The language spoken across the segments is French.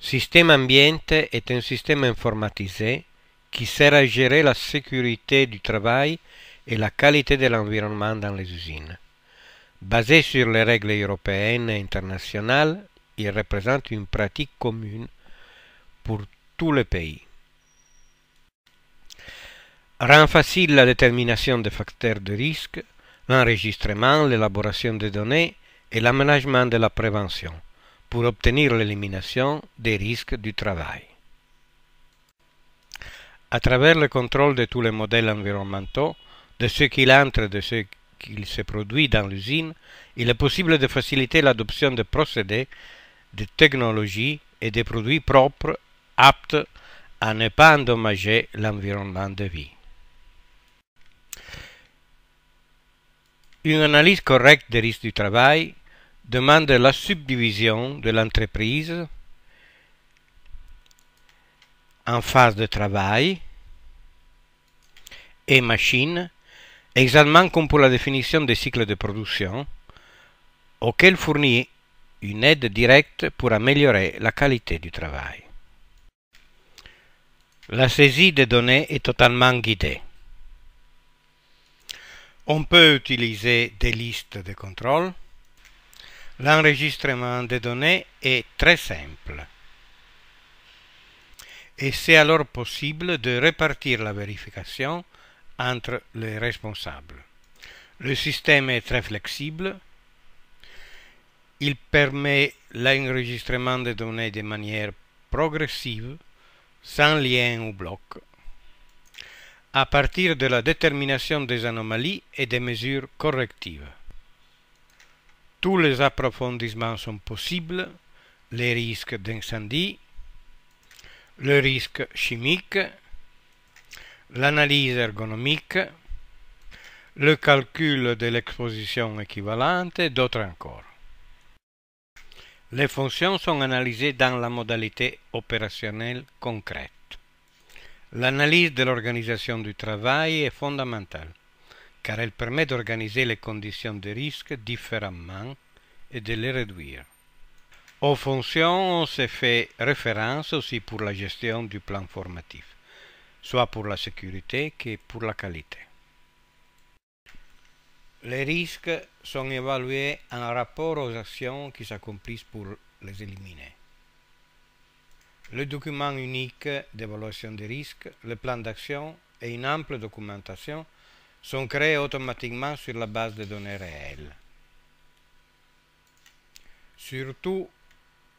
Système ambiente est un système informatisé qui sert à gérer la sécurité du travail et la qualité de l'environnement dans les usines. Basé sur les règles européennes et internationales, il représente une pratique commune pour tous les pays. Rend facile la détermination des facteurs de risque, l'enregistrement, l'élaboration des données et l'aménagement de la prévention pour obtenir l'élimination des risques du travail. À travers le contrôle de tous les modèles environnementaux, de ce qu'il entre et de ce qu'il se produit dans l'usine, il est possible de faciliter l'adoption de procédés, de technologies et de produits propres aptes à ne pas endommager l'environnement de vie. Une analyse correcte des risques du travail demande la subdivision de l'entreprise en phase de travail et machines, exactement comme pour la définition des cycles de production, auquel fournit une aide directe pour améliorer la qualité du travail. La saisie des données est totalement guidée. On peut utiliser des listes de contrôle. L'enregistrement des données est très simple. Et c'est alors possible de répartir la vérification entre les responsables. Le système est très flexible. Il permet l'enregistrement des données de manière progressive, sans lien ou bloc, à partir de la détermination des anomalies et des mesures correctives. Tous les approfondissements sont possibles, les risques d'incendie, le risque chimique, l'analyse ergonomique, le calcul de l'exposition équivalente et d'autres encore. Les fonctions sont analysées dans la modalité opérationnelle concrète. L'analyse de l'organisation du travail est fondamentale, car elle permet d'organiser les conditions de risque différemment et de les réduire. Aux fonctions, on se fait référence aussi pour la gestion du plan formatif, soit pour la sécurité que pour la qualité. Les risques sont évalués en rapport aux actions qui s'accomplissent pour les éliminer. Le document unique d'évaluation des risques, le plan d'action et une ample documentation sont créés automatiquement sur la base de données réelles. Surtout,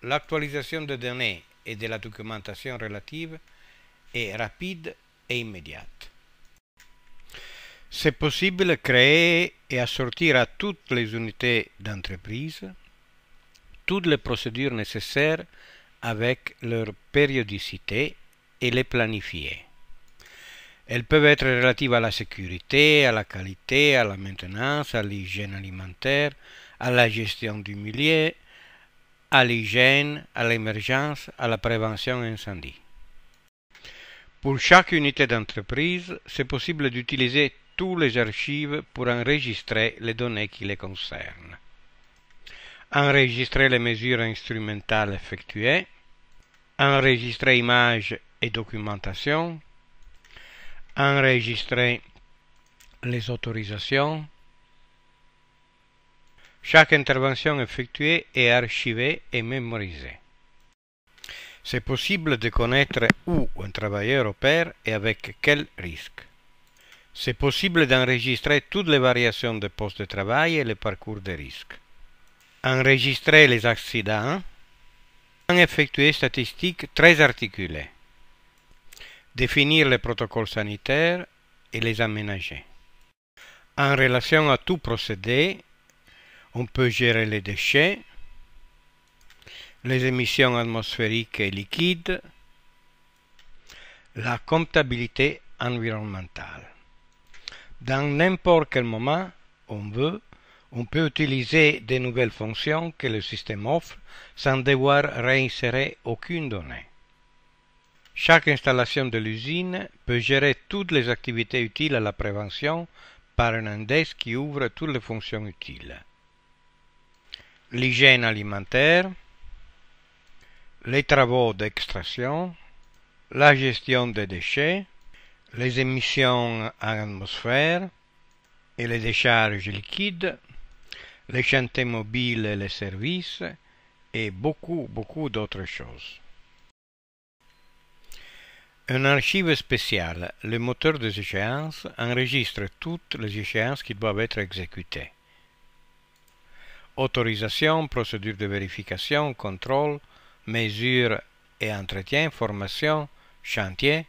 l'actualisation des données et de la documentation relative est rapide et immédiate. C'est possible de créer et assortir à toutes les unités d'entreprise toutes les procédures nécessaires avec leur périodicité et les planifier. Elles peuvent être relatives à la sécurité, à la qualité, à la maintenance, à l'hygiène alimentaire, à la gestion du milieu, à l'hygiène, à l'émergence, à la prévention incendie. Pour chaque unité d'entreprise, c'est possible d'utiliser tous les archives pour enregistrer les données qui les concernent. Enregistrer les mesures instrumentales effectuées, enregistrer images et documentation, enregistrer les autorisations. Chaque intervention effectuée est archivée et mémorisée. C'est possible de connaître où un travailleur opère et avec quel risque. C'est possible d'enregistrer toutes les variations de postes de travail et les parcours de risque. Enregistrer les accidents. Effectuer statistiques très articulées. Définir les protocoles sanitaires et les aménager. En relation à tout procédé, on peut gérer les déchets, les émissions atmosphériques et liquides, la comptabilité environnementale. Dans n'importe quel moment on veut, on peut utiliser de nouvelles fonctions que le système offre sans devoir réinsérer aucune donnée. Chaque installation de l'usine peut gérer toutes les activités utiles à la prévention par un index qui ouvre toutes les fonctions utiles. L'hygiène alimentaire, les travaux d'extraction, la gestion des déchets, les émissions en atmosphère et les décharges liquides, les chantiers mobiles et les services, et beaucoup d'autres choses. Un archive spécial, le moteur des échéances, enregistre toutes les échéances qui doivent être exécutées. Autorisation, procédure de vérification, contrôle, mesure et entretien, formation, chantier.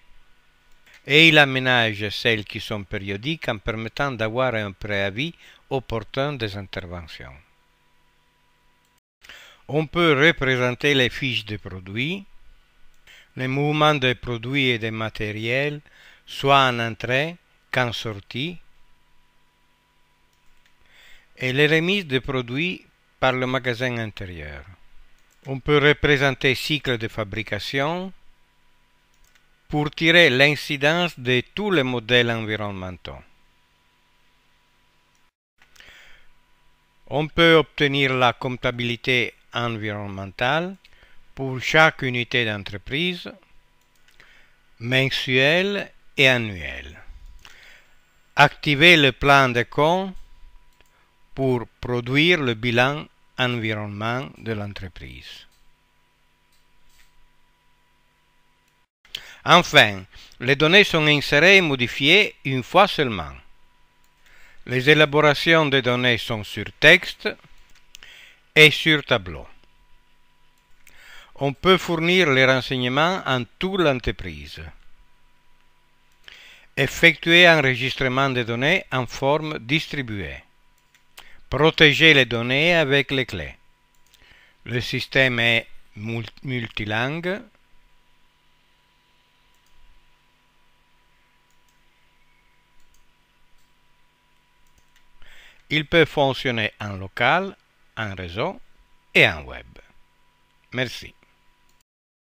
Et il aménage celles qui sont périodiques en permettant d'avoir un préavis opportun des interventions. On peut représenter les fiches de produits, les mouvements des produits et des matériels, soit en entrée qu'en sortie, et les remises de produits par le magasin intérieur. On peut représenter cycle de fabrication pour tirer l'incidence de tous les modèles environnementaux. On peut obtenir la comptabilité environnementale pour chaque unité d'entreprise, mensuelle et annuelle. Activer le plan de compte pour produire le bilan environnement de l'entreprise. Enfin, les données sont insérées et modifiées une fois seulement. Les élaborations des données sont sur texte et sur tableau. On peut fournir les renseignements en toute l'entreprise. Effectuer enregistrement des données en forme distribuée. Protéger les données avec les clés. Le système est multilingue. Il peut fonctionner en local, en réseau et en web. Merci.